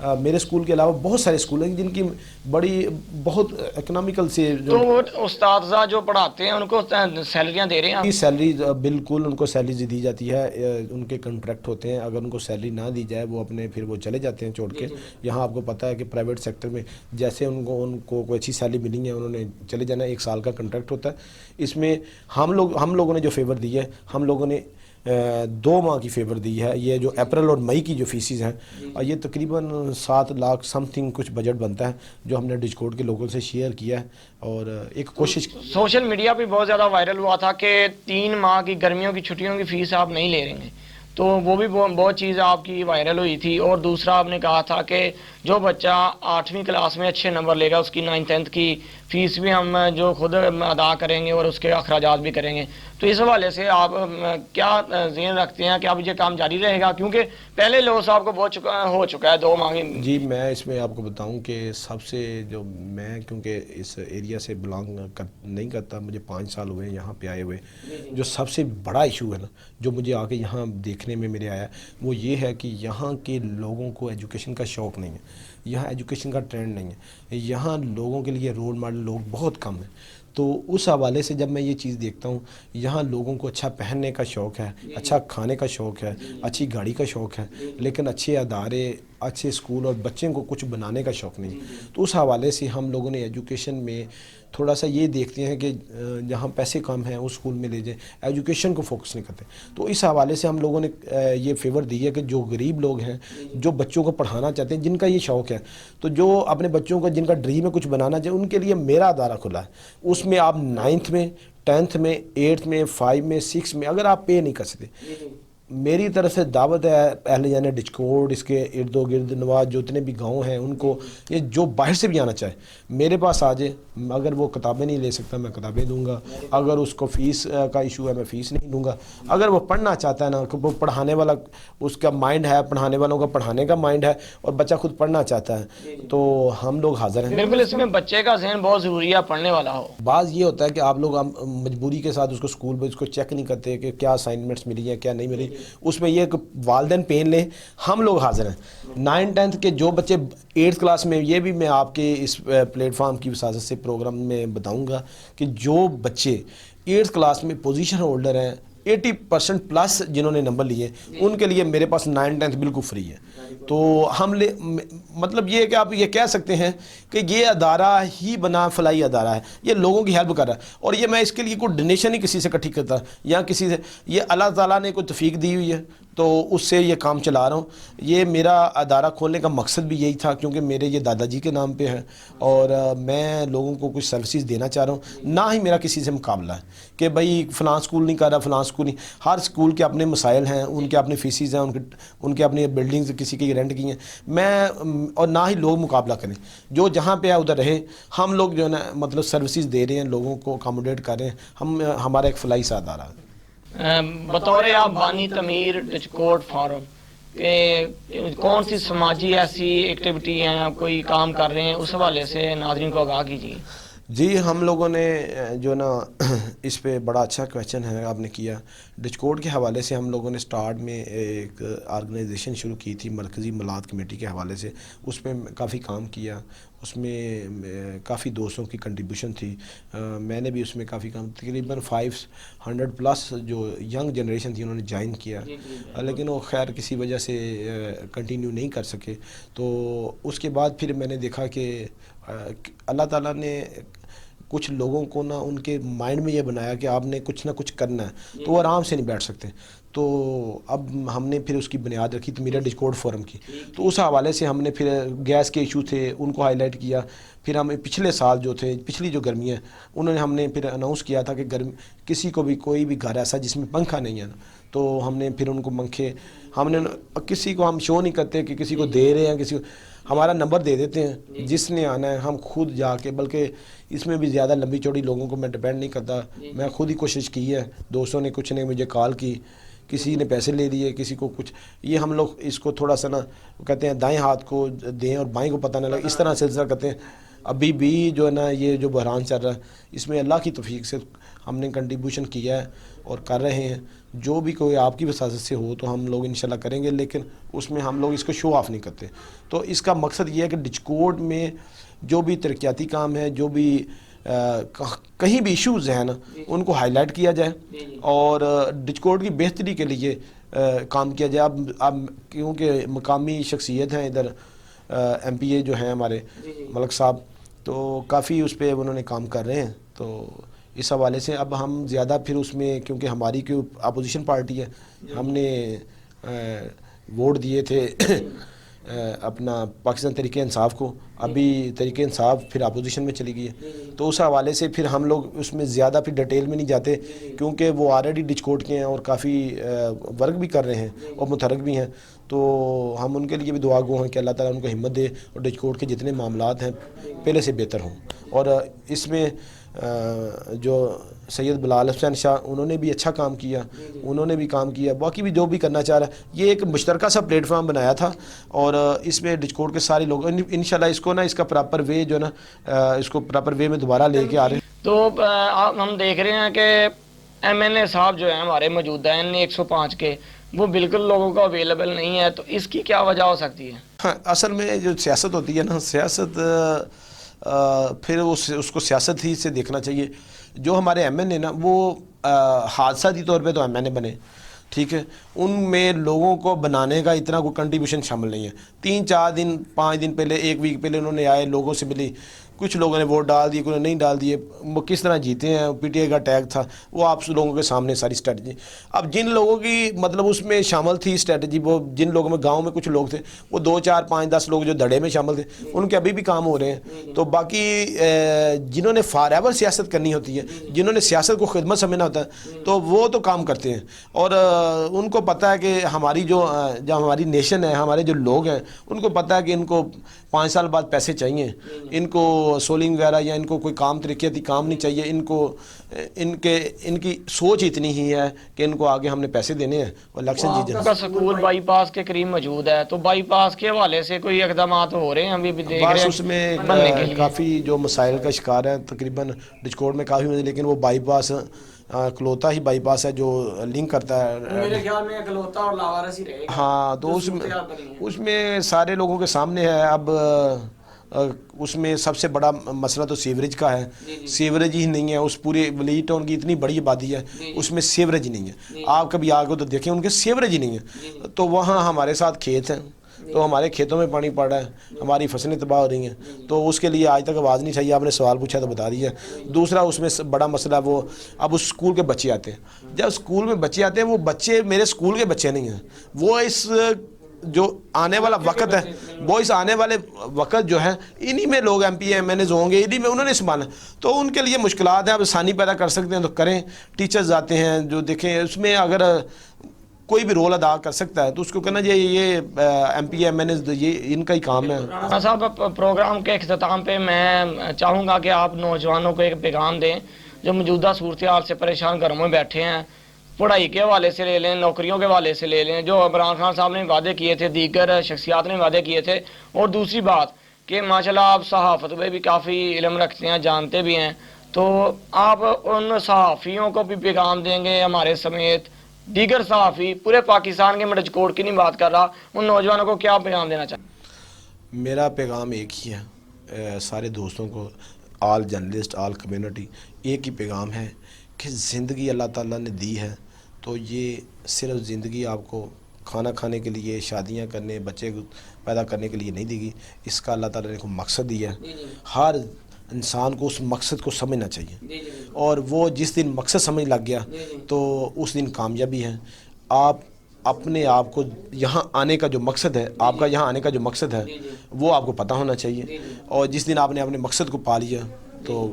میرے اسکول کے علاوہ بہت سارے اسکول ہیں جن کی بڑی بہت اکنامیکل سے تو وہ استاذہ جو پڑھاتے ہیں ان کو سیلریاں دے رہے ہیں؟ سیلری بالکل ان کو سیلری دی جاتی ہے، ان کے کنٹریکٹ ہوتے ہیں، اگر ان کو سیلری نہ دی جائے وہ اپنے پھر وہ چلے جاتے ہیں چھوڑ کے. یہاں آپ کو پتہ ہے کہ پرائیویٹ سیکٹر میں جیسے ان کو کوئی اچھی سیلری ملی ہے انہوں نے چلے جانا ہے. 1 سال کا کنٹریکٹ ہوتا ہے. اس میں ہم لوگوں نے جو فیور دی ہے، ہم لوگوں نے 2 ماہ کی فیور دی ہے. یہ جو اپریل اور مئی کی جو فیسز ہیں یہ تقریباً 7 لاکھ سم تھنگ کچھ بجٹ بنتا ہے جو ہم نے ڈچکوڈ کے لوگوں سے شیئر کیا ہے. اور ایک کوشش سوشل میڈیا پہ بہت زیادہ وائرل ہوا تھا کہ 3 ماہ کی گرمیوں کی چھٹیوں کی فیس آپ نہیں لے رہے ہیں، تو وہ بھی بہت چیز آپ کی وائرل ہوئی تھی. اور دوسرا آپ نے کہا تھا کہ جو بچہ 8ویں کلاس میں اچھے نمبر لے گا اس کی 9th 10th کی فیس بھی ہم جو خود ادا کریں گے اور اس کے اخراجات بھی کریں گے. تو اس حوالے سے آپ کیا ذہن رکھتے ہیں کہ اب یہ کام جاری رہے گا؟ کیونکہ پہلے لوس آپ کو بہت ہو چکا ہے 2 ماہ کی. جی میں اس میں آپ کو بتاؤں کہ سب سے جو میں کیونکہ اس ایریا سے بلانگ نہیں کرتا، مجھے 5 سال ہوئے ہیں یہاں پہ آئے ہوئے. جو سب سے بڑا ایشو ہے نا جو مجھے آ کے یہاں دیکھنے میں میرے آیا وہ یہ ہے کہ یہاں کے لوگوں کو ایجوکیشن کا شوق نہیں ہے، یہاں ایجوکیشن کا ٹرینڈ نہیں ہے، یہاں لوگوں کے لیے رول ماڈل لوگ بہت کم ہیں. تو اس حوالے سے جب میں یہ چیز دیکھتا ہوں یہاں لوگوں کو اچھا پہننے کا شوق ہے، اچھا کھانے کا شوق ہے، اچھی گاڑی کا شوق ہے، لیکن اچھے ادارے، اچھے اسکول اور بچے کو کچھ بنانے کا شوق نہیں. تو اس حوالے سے ہم لوگوں نے ایجوکیشن میں تھوڑا سا یہ دیکھتے ہیں کہ جہاں پیسے کم ہیں اس اسکول میں لے جائیں، ایجوکیشن کو فوکس نہیں کرتے. تو اس حوالے سے ہم لوگوں نے یہ فیور دی ہے کہ جو غریب لوگ ہیں جو بچوں کو پڑھانا چاہتے ہیں، جن کا یہ شوق ہے، تو جو اپنے بچوں کو جن کا ڈریم ہے کچھ بنانا چاہے، ان کے لیے میرا ادارہ کھلا ہے. اس میں آپ 9th میں 10th میں 8th میں 5 میں 6 میں اگر آپ پے نہیں کر سکتے، میری طرف سے دعوت ہے اہل یعنی ڈچکوڈ، اس کے ارد و گرد نواز جو اتنے بھی گاؤں ہیں ان کو، یہ جو باہر سے بھی آنا چاہے میرے پاس آ جائے. اگر وہ کتابیں نہیں لے سکتا میں کتابیں دوں گا، اگر اس کو فیس کا ایشو ہے میں فیس نہیں دوں گا. اگر وہ پڑھنا چاہتا ہے نا، وہ پڑھانے والا اس کا مائنڈ ہے، پڑھانے والوں کا پڑھانے کا مائنڈ ہے اور بچہ خود پڑھنا چاہتا ہے تو ہم لوگ حاضر ہیں. بالکل، اس میں بچے کا ذہن بہت ضروری ہے، پڑھنے والا ہو. بعض یہ ہوتا ہے کہ آپ لوگ مجبوری کے ساتھ اس کو اسکول میں اس کو چیک نہیں کرتے کہ کیا اسائنمنٹس ملی ہیں کیا نہیں ملی. اس میں یہ کہ والدین پین لیں، ہم لوگ حاضر ہیں. 9th 10th کے جو بچے 8th کلاس میں، یہ بھی میں آپ کے اس پلیٹ فارم کی وساطت سے پروگرام میں بتاؤں گا کہ جو بچے 8th کلاس میں پوزیشن ہولڈر ہیں 80% پلس جنہوں نے نمبر لیے، ان کے لیے میرے پاس 9th 10th بالکل فری ہے. تو ہم مطلب یہ کہ آپ یہ کہہ سکتے ہیں کہ یہ ادارہ ہی بنا فلاحی ادارہ ہے، یہ لوگوں کی ہیلپ کر رہا ہے. اور یہ میں اس کے لیے کوئی ڈونیشن ہی کسی سے اکٹھی کرتا یا کسی سے، یہ اللہ تعالیٰ نے کوئی توفیق دی ہوئی ہے تو اس سے یہ کام چلا رہا ہوں. یہ میرا ادارہ کھولنے کا مقصد بھی یہی تھا کیونکہ میرے یہ دادا جی کے نام پہ ہے اور میں لوگوں کو کچھ سروسز دینا چاہ رہا ہوں. نہ ہی میرا کسی سے مقابلہ ہے کہ بھائی فلاں اسکول نہیں کر رہا، فلاں اسکول نہیں. ہر اسکول کے اپنے مسائل ہیں، ان کے اپنے فیسز ہیں، ان کے اپنی بلڈنگز کسی کی رینٹ کی ہیں. میں اور نہ ہی لوگ مقابلہ کریں، جو جہاں پہ ہے ادھر رہے. ہم لوگ جو ہے نا مطلب سروسز دے رہے ہیں، لوگوں کو اکاموڈیٹ کر رہے ہیں. ہمارا ایک فلاحی سا ادارہ ہے. بطور آپ بانی تعمیر ڈچکوڈ فارم کہ کون سی سماجی ایسی ایکٹیویٹی ہیں، آپ کوئی کام کر رہے ہیں، اس حوالے سے ناظرین کو آگاہ کیجیے. جی ہم لوگوں نے جو نا اس پہ بڑا اچھا کویشچن ہے آپ نے کیا. ڈچکوڈ کے حوالے سے ہم لوگوں نے سٹارٹ میں ایک آرگنائزیشن شروع کی تھی مرکزی ملاد کمیٹی کے حوالے سے. اس میں کافی کام کیا، اس میں کافی دوستوں کی کنٹریبیوشن تھی. میں نے بھی اس میں کافی کام، تقریباً 500 پلس جو ینگ جنریشن تھی انہوں نے جوائن کیا، لیکن وہ خیر کسی وجہ سے کنٹینیو نہیں کر سکے. تو اس کے بعد پھر میں نے دیکھا کہ اللہ تعالیٰ نے کچھ لوگوں کو نا ان کے مائنڈ میں یہ بنایا کہ آپ نے کچھ نہ کچھ کرنا ہے تو وہ آرام سے نہیں بیٹھ سکتے. تو اب ہم نے پھر اس کی بنیاد رکھی تو میرا ڈچکوڈ فورم کی. تو اس حوالے سے ہم نے پھر گیس کے ایشو تھے ان کو ہائی لائٹ کیا. پھر ہمیں پچھلے سال جو تھے، پچھلی جو گرمیاں ہم نے پھر اناؤنس کیا تھا کہ کسی کو بھی کوئی بھی گھر ایسا جس میں پنکھا نہیں ہے نا، تو ہم نے پھر ان کو پنکھے ہم نے کسی کو ہم شو نہیں کرتے کہ کسی کو دے رہے ہیں، کسی کو ہمارا نمبر دے دیتے ہیں جس نے آنا ہے ہم خود جا کے. بلکہ اس میں بھی زیادہ لمبی چوڑی لوگوں کو میں ڈپینڈ نہیں کرتا، میں خود ہی کوشش کی ہے. دوستوں نے کچھ نے مجھے کال کی، کسی نے پیسے لے دیے، کسی کو کچھ. یہ ہم لوگ اس کو تھوڑا سا نا کہتے ہیں دائیں ہاتھ کو دیں اور بائیں کو پتہ نہ لگے، اس طرح سلسلہ کرتے ہیں. ابھی بھی جو ہے نا یہ جو بحران چل رہا ہے اس میں اللہ کی توفیق سے ہم نے کنٹریبیوشن کیا ہے اور کر رہے ہیں. جو بھی کوئی آپ کی وساطت سے ہو تو ہم لوگ انشاءاللہ کریں گے, لیکن اس میں ہم لوگ اس کو شو آف نہیں کرتے. تو اس کا مقصد یہ ہے کہ ڈچکوٹ میں جو بھی ترقیاتی کام ہے, جو بھی کہیں بھی ایشوز ہیں نا, ان کو ہائی لائٹ کیا جائے اور ڈچکوٹ کی بہتری کے لیے کام کیا جائے. اب کیونکہ مقامی شخصیت ہیں ادھر ایم پی اے جو ہیں ہمارے ملک صاحب, تو کافی اس پہ انہوں نے کام کر رہے ہیں. تو اس حوالے سے اب ہم زیادہ پھر اس میں, کیونکہ ہماری کوئی اپوزیشن پارٹی ہے, ہم نے ووٹ دیے تھے اپنا پاکستان تحریک انصاف کو, ابھی تحریک انصاف پھر اپوزیشن میں چلی گئی ہے. تو اس حوالے سے پھر ہم لوگ اس میں زیادہ پھر ڈیٹیل میں نہیں جاتے, کیونکہ وہ آلریڈی ڈچکوٹ کے ہیں اور کافی ورک بھی کر رہے ہیں اور متحرک بھی ہیں. تو ہم ان کے لیے بھی دعا گو ہیں کہ اللہ تعالیٰ ان کو ہمت دے اور ڈچکوٹ کے جتنے معاملات ہیں پہلے سے بہتر ہوں. اور اس میں جو سید بلال حسین شاہ, انہوں نے بھی اچھا کام کیا, انہوں نے بھی کام کیا, باقی بھی جو بھی کرنا چاہ رہا ہے. یہ ایک مشترکہ سا پلیٹ فارم بنایا تھا اور اس میں ڈچکوٹ کے سارے لوگ انشاءاللہ اس کو نا, اس کا پراپر وے جو نا, اس کو پراپر وے میں دوبارہ لے کے آ رہے ہیں. تو ہم دیکھ رہے ہیں کہ ایم این اے صاحب جو ہیں ہمارے موجودہ ہیں 105 کے, وہ بالکل لوگوں کو اویلیبل نہیں ہے. تو اس کی کیا وجہ ہو سکتی ہے؟ ہاں, اصل میں جو سیاست ہوتی ہے نا, سیاست پھر اس کو سیاست ہی سے دیکھنا چاہیے. جو ہمارے ایم این اے نا, وہ حادثاتی طور پہ تو ایم این اے بنے, ٹھیک ہے, ان میں لوگوں کو بنانے کا اتنا کوئی کنٹریبیوشن شامل نہیں ہے. 3-4 دن 5 دن پہلے, 1 ویک پہلے انہوں نے آئے, لوگوں سے ملی, کچھ لوگوں نے ووٹ ڈال دیے, کچھ نے نہیں ڈال دیے. وہ کس طرح جیتے ہیں, پی ٹی آئی کا ٹیگ تھا, وہ آپ لوگوں کے سامنے ساری اسٹریٹجی. اب جن لوگوں کی مطلب اس میں شامل تھی اسٹریٹجی, وہ جن لوگوں میں گاؤں میں کچھ لوگ تھے, وہ 2 4 5 10 لوگ جو دھڑے میں شامل تھے, ان کے ابھی بھی کام ہو رہے ہیں. تو باقی جنہوں نے فار ایور سیاست کرنی ہوتی ہے, جنہوں نے سیاست کو خدمت سمجھنا ہوتا ہے, تو وہ تو کام کرتے ہیں. اور ان کو پتہ ہے کہ ہماری جو ہماری نیشن ہے, ہمارے جو لوگ ہیں, ان کو پتہ ہے کہ ان کو 5 سال بعد پیسے چاہیے, ان کو سولنگ وغیرہ یا ان کو کوئی کام ترقیاتی کام نہیں چاہیے. ان کو ان کی سوچ اتنی ہی ہے کہ ان کو آگے ہم نے پیسے دینے ہیں اور الیکشن جیتنا. کا سکول بائی پاس کے قریب موجود ہے, تو بائی پاس کے حوالے سے کوئی اقدامات ہو رہے ہیں ابھی بھی دیکھ رہے ہیں؟ اس میں کافی جو مسائل کا شکار ہے تقریباً ڈچکوٹ میں کافی, لیکن وہ بائی پاس کلوتا ہی بائی پاس ہے جو لنک کرتا ہے میرے خیال میں کلوتا اور لاوارس ہی رہے گا. ہاں, تو اس میں سارے لوگوں کے سامنے ہے. اب اس میں سب سے بڑا مسئلہ تو سیوریج کا ہے. سیوریج ہی نہیں ہے, اس پورے ولی ٹاؤن کی اتنی بڑی آبادی ہے, اس میں سیوریج ہی نہیں ہے. آپ کبھی آگے تو دیکھیں, ان کے سیوریج ہی نہیں ہے. تو وہاں ہمارے ساتھ کھیت ہیں, تو ہمارے کھیتوں میں پانی پڑ رہا ہے, ہماری فصلیں تباہ ہو رہی ہیں. تو اس کے لیے آج تک آواز نہیں چاہیے. آپ نے سوال پوچھا تو بتا دیا. دوسرا اس میں بڑا مسئلہ وہ, اب اس اسکول کے بچے آتے ہیں, جب اسکول میں بچے آتے ہیں, وہ بچے میرے اسکول کے بچے نہیں ہیں, وہ اس جو آنے والا وقت ہے, وہ اس آنے والے وقت جو ہے, انہی میں لوگ M P M N Es ہوں گے, انہی میں انہوں نے سنبھالنا. تو ان کے لیے مشکلات ہیں. اب آسانی پیدا کر سکتے ہیں تو کریں. ٹیچرز آتے ہیں جو دیکھیں, اس میں اگر کوئی بھی رول ادا کر سکتا ہے تو اس کو کہنا چاہیے یہ M P M N Es, یہ ان کا ہی کام ہے. رانا صاحب, پروگرام کے اختتام پہ میں چاہوں گا کہ آپ نوجوانوں کو ایک پیغام دیں جو موجودہ صورتحال سے پریشان گھروں میں بیٹھے ہیں. پڑھائی کے حوالے سے لے لیں, نوکریوں کے حوالے سے لے لیں, جو عمران خان صاحب نے وعدے کیے تھے, دیگر شخصیات نے وعدے کیے تھے. اور دوسری بات کہ ماشاءاللہ آپ صحافت میں بھی کافی علم رکھتے ہیں, جانتے بھی ہیں, تو آپ ان صحافیوں کو بھی پیغام دیں گے, ہمارے سمیت دیگر صحافی پورے پاکستان کے, میں ڈچکوٹ کی نہیں بات کر رہا, ان نوجوانوں کو کیا پیغام دینا چاہیں؟ میرا پیغام ایک ہی ہے سارے دوستوں کو, آل جرنلسٹ, آل کمیونٹی, ایک ہی پیغام ہے کہ زندگی اللہ تعالیٰ نے دی ہے, تو یہ صرف زندگی آپ کو کھانا کھانے کے لیے, شادیاں کرنے, بچے پیدا کرنے کے لیے نہیں دی گئی. اس کا اللہ تعالیٰ نے کو مقصد دیا ہے. ہر انسان کو اس مقصد کو سمجھنا چاہیے, اور وہ جس دن مقصد سمجھ لگ گیا تو اس دن کامیابی ہے. آپ اپنے آپ کو یہاں آنے کا جو مقصد ہے, آپ کا یہاں آنے کا جو مقصد ہے, وہ آپ کو پتہ ہونا چاہیے. اور جس دن آپ نے اپنے مقصد کو پا لیا تو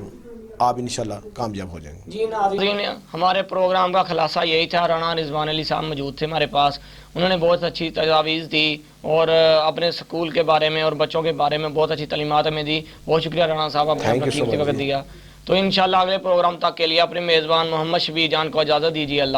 آپ انشاءاللہ کامیاب ہو جائیں گے. جی ناظرین, ہمارے پروگرام کا خلاصہ یہی تھا. رانا رضوان علی صاحب موجود تھے ہمارے پاس, انہوں نے بہت اچھی تجاویز دی اور اپنے سکول کے بارے میں اور بچوں کے بارے میں بہت اچھی تعلیمات ہمیں دی. بہت شکریہ رانا صاحب, آپ نے قیمتی وقت دیا. تو انشاءاللہ اگلے پروگرام تک کے لیے اپنے میزبان محمد شفیع جان کو اجازت دیجیے. اللہ